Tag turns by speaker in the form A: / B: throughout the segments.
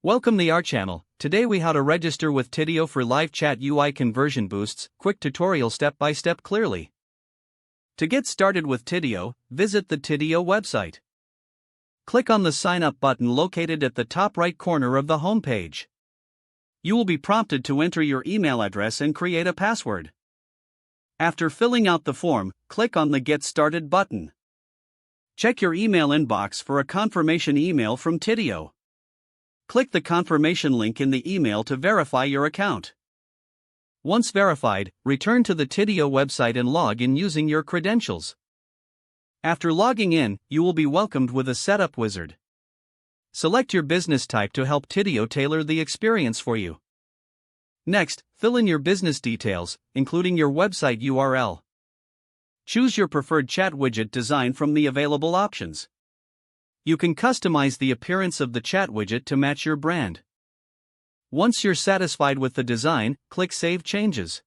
A: Welcome to our channel. Today we how to register with Tidio for live chat UI conversion boosts, quick tutorial step by step clearly. To get started with Tidio, visit the Tidio website. Click on the sign up button located at the top right corner of the homepage. You will be prompted to enter your email address and create a password. After filling out the form, click on the Get Started button. Check your email inbox for a confirmation email from Tidio. Click the confirmation link in the email to verify your account. Once verified, return to the Tidio website and log in using your credentials. After logging in, you will be welcomed with a setup wizard. Select your business type to help Tidio tailor the experience for you. Next, fill in your business details, including your website URL. Choose your preferred chat widget design from the available options. You can customize the appearance of the chat widget to match your brand. Once you're satisfied with the design, click Save Changes.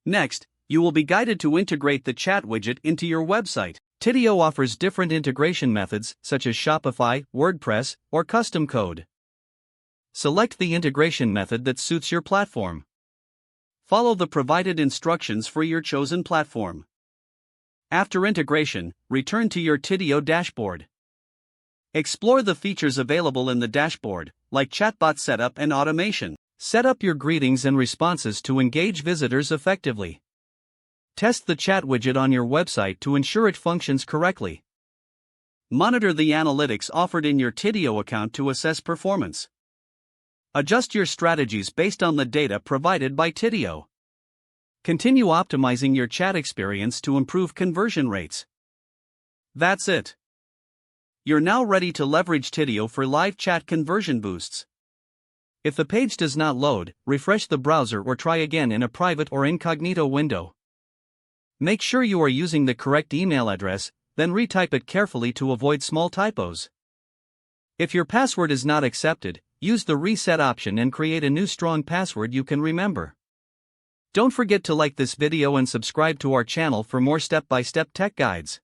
A: Next, you will be guided to integrate the chat widget into your website. Tidio offers different integration methods such as Shopify, WordPress, or custom code. Select the integration method that suits your platform. Follow the provided instructions for your chosen platform. After integration, return to your Tidio dashboard. Explore the features available in the dashboard, like chatbot setup and automation. Set up your greetings and responses to engage visitors effectively. Test the chat widget on your website to ensure it functions correctly. Monitor the analytics offered in your Tidio account to assess performance. Adjust your strategies based on the data provided by Tidio. Continue optimizing your chat experience to improve conversion rates. That's it. You're now ready to leverage Tidio for live chat conversion boosts. If the page does not load, refresh the browser or try again in a private or incognito window. Make sure you are using the correct email address, then retype it carefully to avoid small typos. If your password is not accepted, use the reset option and create a new strong password you can remember. Don't forget to like this video and subscribe to our channel for more step-by-step tech guides.